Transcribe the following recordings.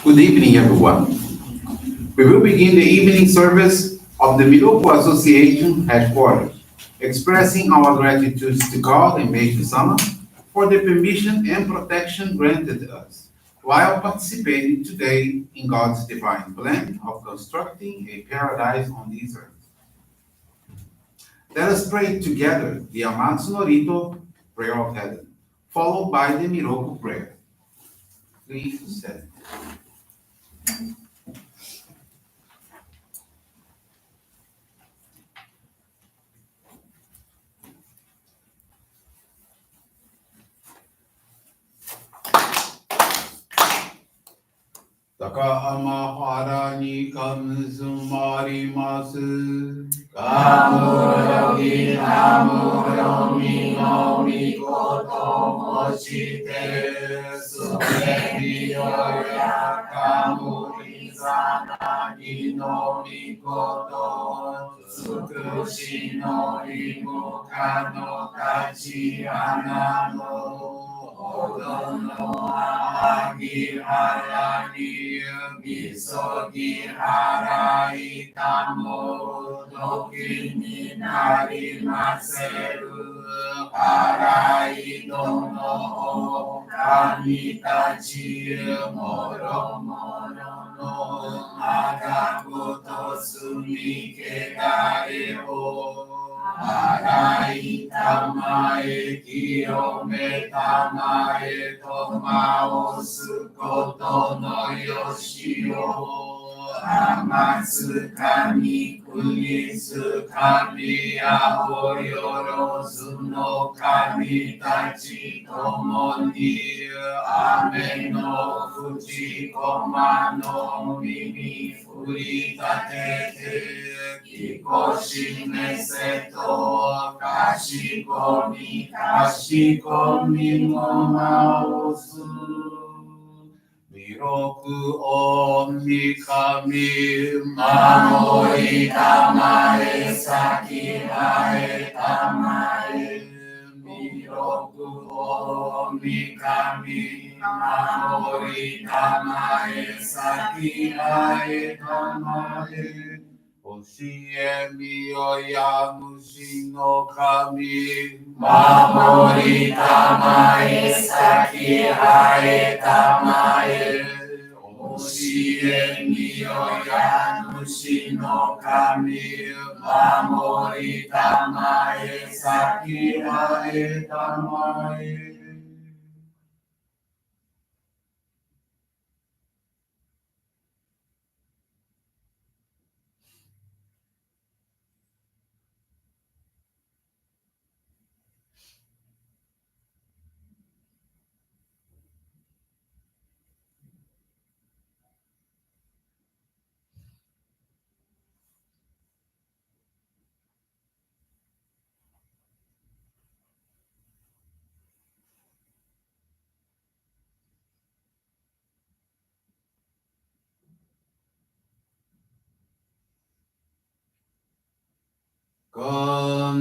Good evening, everyone. We will begin the evening service of the Miroku Association headquarters, expressing our gratitude to God and Meishu-sama for the permission and protection granted us while participating today in God's divine plan of constructing a paradise on this earth. Let us pray together the Amatsu-Norito Prayer of Heaven, followed by the Miroku Prayer. Please stand. 高浜原にかむすまります。かむよぎかむよみのみこともしてすべりよやかむいさなぎのみことつくしのいむかのかちあなの Odo no agi harani misogi harai tamo doki ni narimaseru harai dono o kami tachi moro moro no agagoto sumi kegare o Arai tamae kiyome tamae tomao sukoto no yoshio Amatsu kami kunisu kami aoyorozu no kami tachi tomoni ame no fuji koma no mimi furitatete Kikoshi meseto kashikomi no maosu Miroku omi kami mamori tamae saki hae tamae Miroku omi kami mamori tamae saki hae tamae Oshie miyoya mushi no kami Mamori tamae saki hae tamae Oshie miyoya mushi no kami Mamori tamae saki hae tamae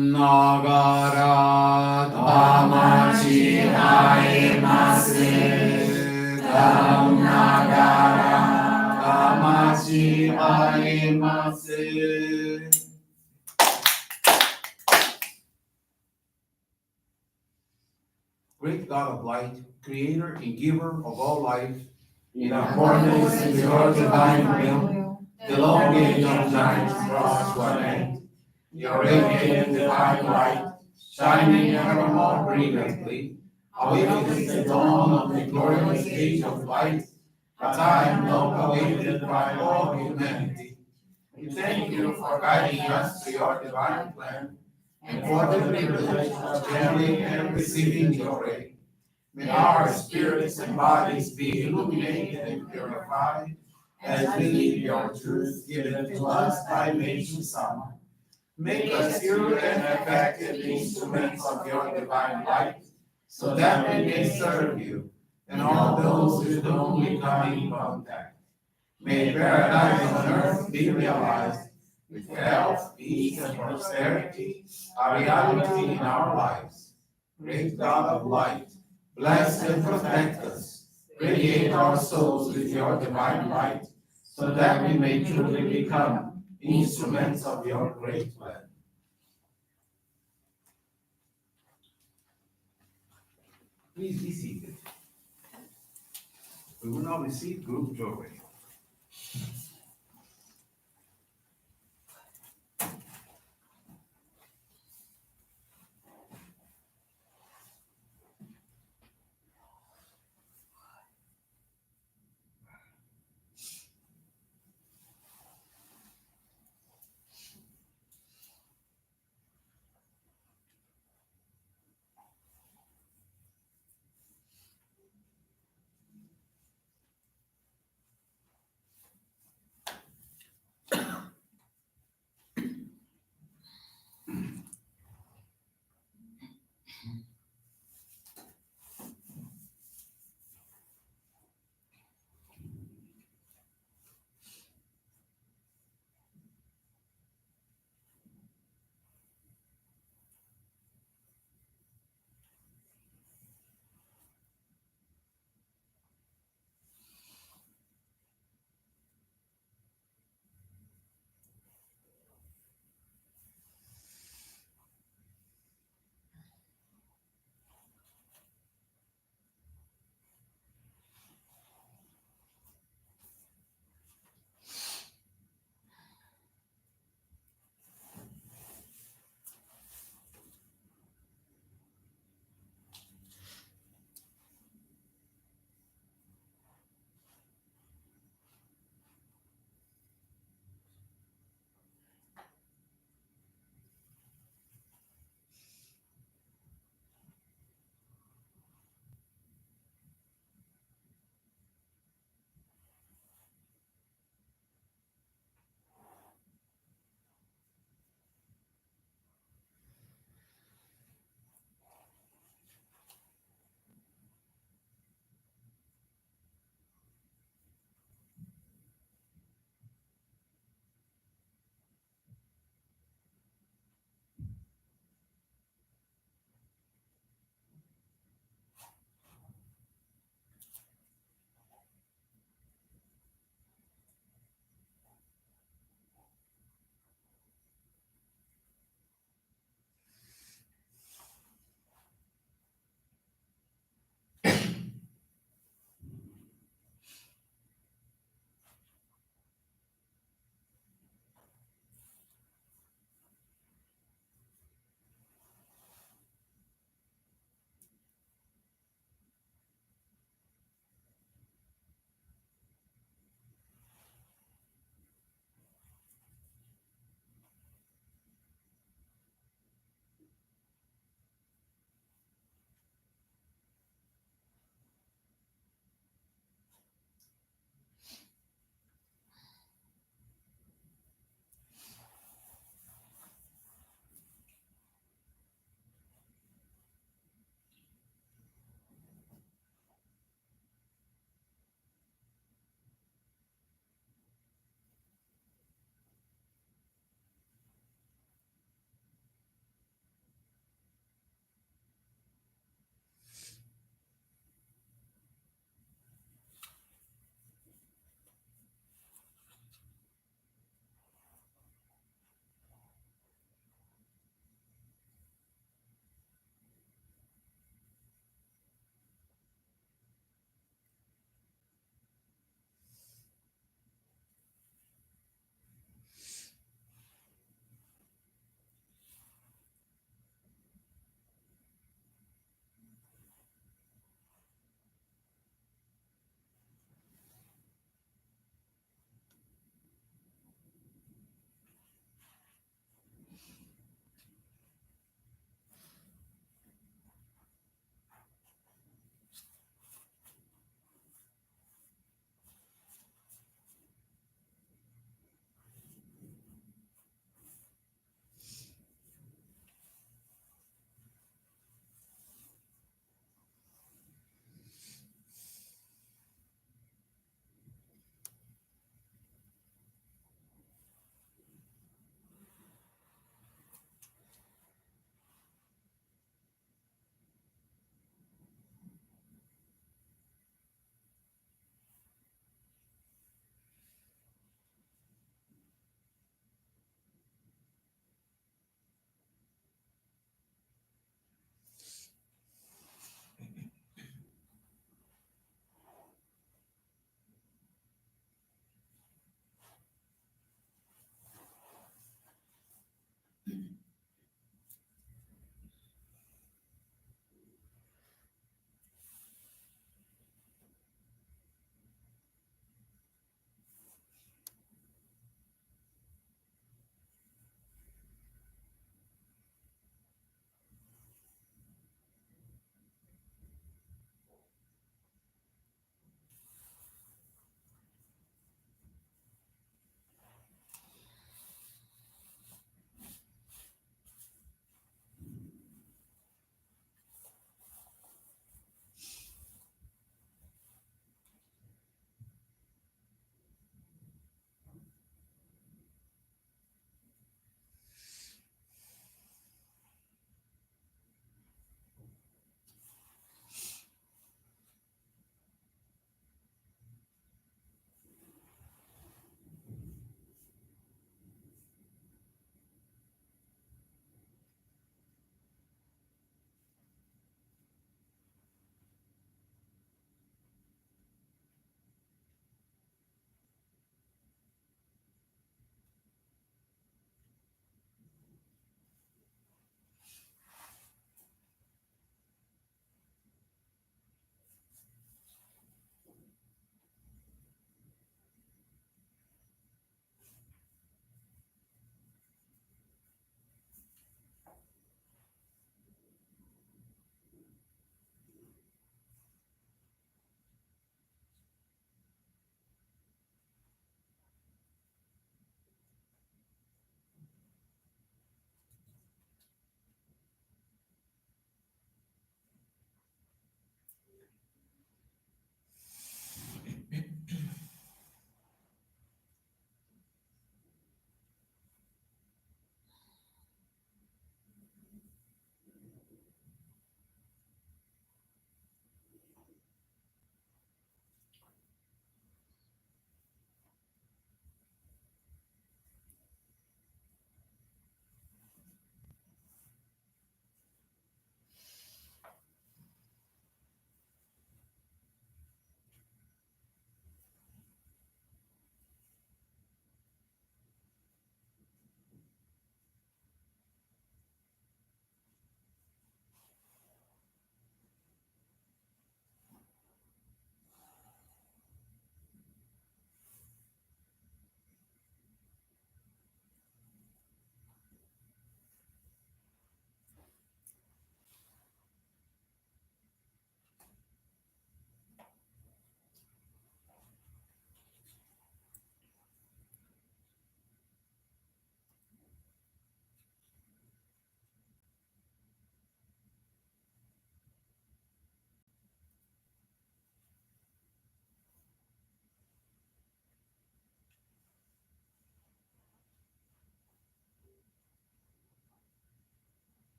Nagara Damachi Haemase Nagara Damachi Haemase Great God of light, creator and giver of all life, in accordance with your divine will, the long age of giants brought to an end. Your radiant divine light, shining ever more brilliantly, awakens the dawn of the glorious age of light, a time long awaited by all humanity. We thank you for guiding us to your divine plan, and for the privilege of channeling and receiving Johrei. May our spirits and bodies be illuminated and purified as we live your truth given to us by Meishu-sama. Make us pure and effective instruments of your divine light, so that we may serve you and all those with whom we come in contact. May paradise on earth be realized, with health, peace, and prosperity, a reality in our lives. Great God of light, bless and protect us. Radiate our souls with your divine light, so that we may truly become instruments of your great plan. Please be seated. We will now receive group Johrei.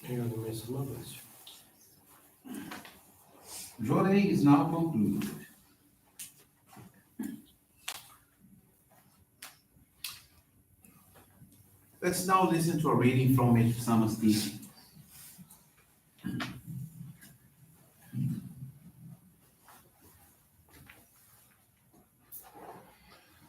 Here the Meishu-sama bless you. Johrei is now concluded. Let's now listen to a reading from Meishu-sama's teaching.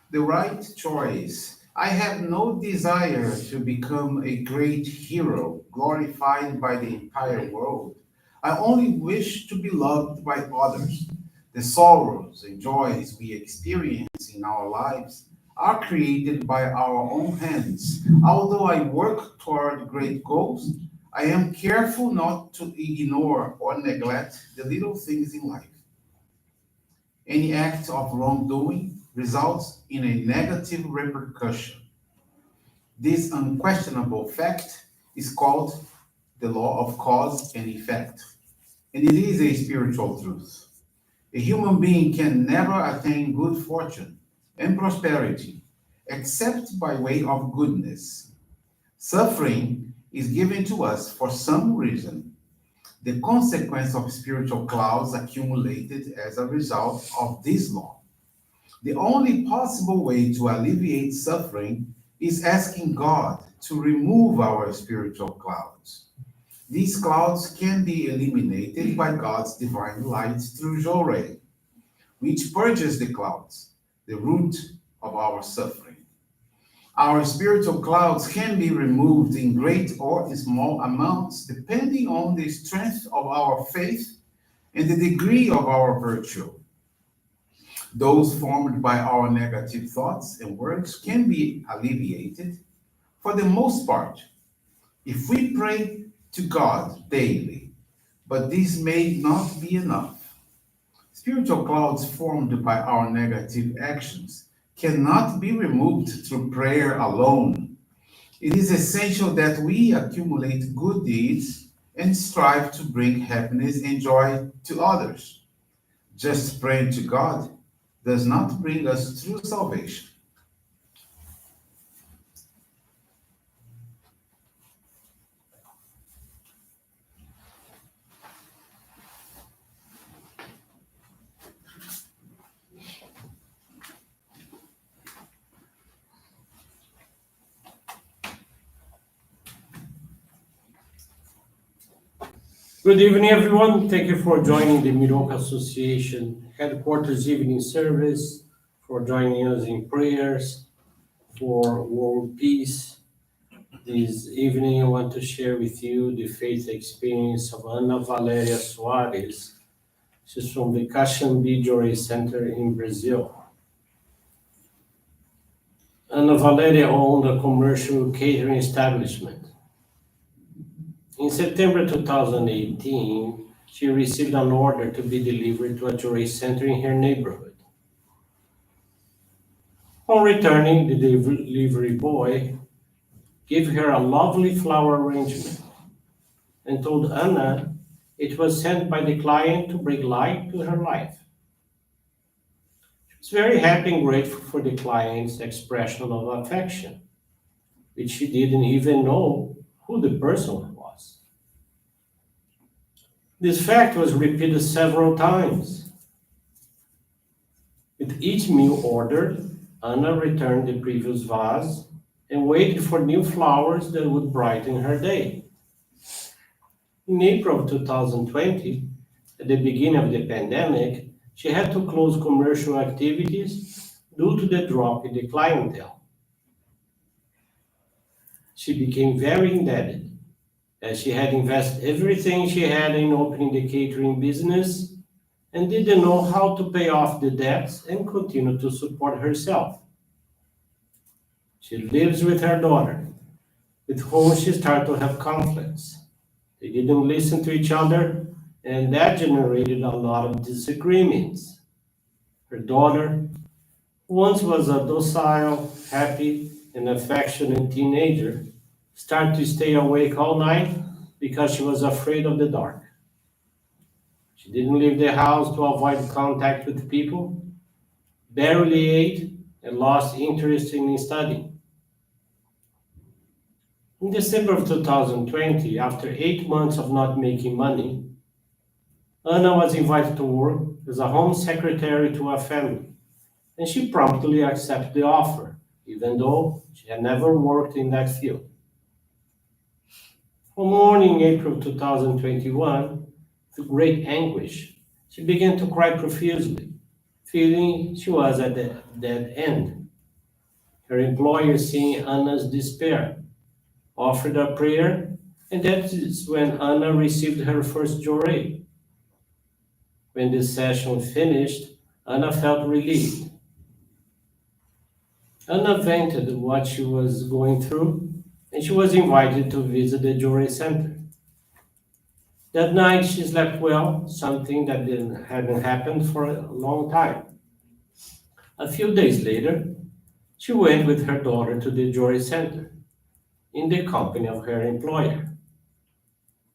The right choice. I have no desire to become a great hero, glorified by the entire world. I only wish to be loved by others. The sorrows and joys we experience in our lives are created by our own hands. Although I work toward great goals, I am careful not to ignore or neglect the little things in life. Any act of wrongdoing results in a negative repercussion. This unquestionable fact is called the law of cause and effect, and it is a spiritual truth. A human being can never attain good fortune and prosperity except by way of goodness. Suffering is given to us for some reason, the consequence of spiritual clouds accumulated as a result of this law. The only possible way to alleviate suffering is asking God to remove our spiritual clouds. These clouds can be eliminated by God's divine light through Johrei, which purges the clouds, the root of our suffering. Our spiritual clouds can be removed in great or small amounts depending on the strength of our faith and the degree of our virtue. Those formed by our negative thoughts and words can be alleviated for the most part if we pray to God daily, but this may not be enough. Spiritual clouds formed by our negative actions cannot be removed through prayer alone. It is essential that we accumulate good deeds and strive to bring happiness and joy to others. Just praying to God does not bring us true salvation. Good evening, everyone. Thank you for joining the Miroku Association headquarters evening service, for joining us in prayers for world peace. This evening, I want to share with you the faith experience of Ana Valeria Soares. She's from the Caxambi Johrei Center in Brazil. Ana Valeria owned a commercial catering establishment. In September 2018, she received an order to be delivered to a Johrei center in her neighborhood. On returning, the delivery boy gave her a lovely flower arrangement and told Anna it was sent by the client to bring light to her life. She was very happy and grateful for the client's expression of affection, which she didn't even know who the person was. This fact was repeated several times. With each meal ordered, Anna returned the previous vase and waited for new flowers that would brighten her day. In April of 2020, at the beginning of the pandemic, she had to close commercial activities due to the drop in the clientele. She became very indebted, as she had invested everything she had in opening the catering business and didn't know how to pay off the debts and continue to support herself. She lives with her daughter, with whom she started to have conflicts. They didn't listen to each other, and that generated a lot of disagreements. Her daughter, who once was a docile, happy, and affectionate teenager, started to stay awake all night because she was afraid of the dark. She didn't leave the house to avoid contact with people, barely ate, and lost interest in studying. In December of 2020, after 8 months of not making money, Anna was invited to work as a home secretary to a family, and she promptly accepted the offer, even though she had never worked in that field. One morning in April 2021, with great anguish, she began to cry profusely, feeling she was at the dead end. Her employer, seeing Anna's despair, offered a prayer, and that is when Anna received her first Johrei. When the session finished, Anna felt relieved. Anna vented what she was going through, and she was invited to visit the Johrei Center. That night she slept well, something that hadn't happened for a long time. A few days later, she went with her daughter to the Johrei Center, in the company of her employer.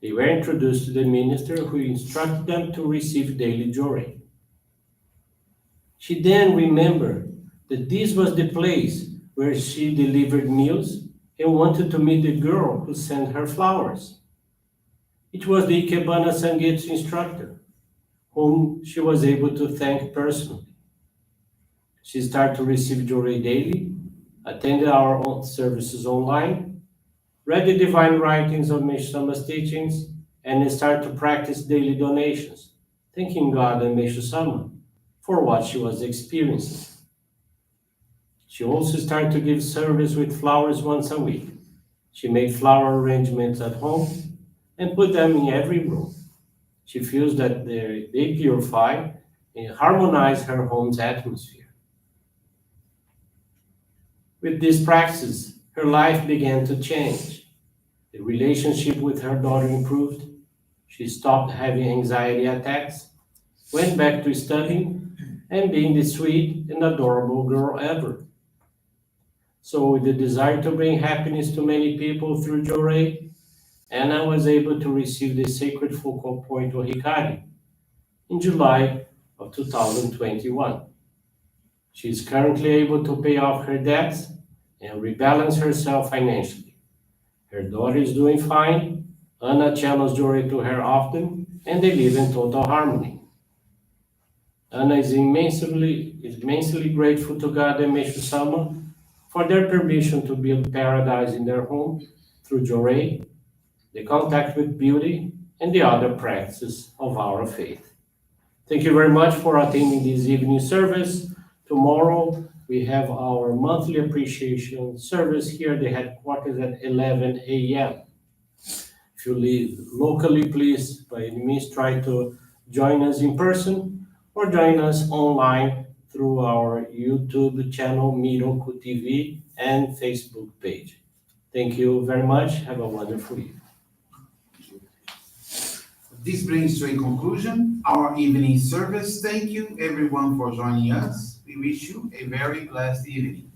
They were introduced to the minister, who instructed them to receive daily Johrei. She then remembered that this was the place where she delivered meals and wanted to meet the girl who sent her flowers. It was the Ikebana Sangetsu instructor, whom she was able to thank personally. She started to receive Johrei daily, attended our own services online, read the divine writings of Meishu-sama's teachings, and started to practice daily donations, thanking God and Meishu-sama for what she was experiencing. She also started to give service with flowers once a week. She made flower arrangements at home and put them in every room. She feels that they purify and harmonize her home's atmosphere. With this practice, her life began to change. The relationship with her daughter improved. She stopped having anxiety attacks, went back to studying, and being the sweet and adorable girl ever. So, with the desire to bring happiness to many people through Johrei, Anna was able to receive the sacred focal point of Hikari in July of 2021. She is currently able to pay off her debts and rebalance herself financially. Her daughter is doing fine. Anna channels Johrei to her often, and they live in total harmony. Anna is immensely grateful to God and Meishu-sama for their permission to build paradise in their home through Johrei, the contact with beauty, and the other practices of our faith. Thank you very much for attending this evening service. Tomorrow, we have our monthly appreciation service here at the headquarters at 11 a.m. If you live locally, please, by any means, try to join us in person or join us online through our YouTube channel, Miroku TV, and Facebook page. Thank you very much. Have a wonderful evening. This brings to a conclusion our evening service. Thank you everyone for joining us. We wish you a very blessed evening.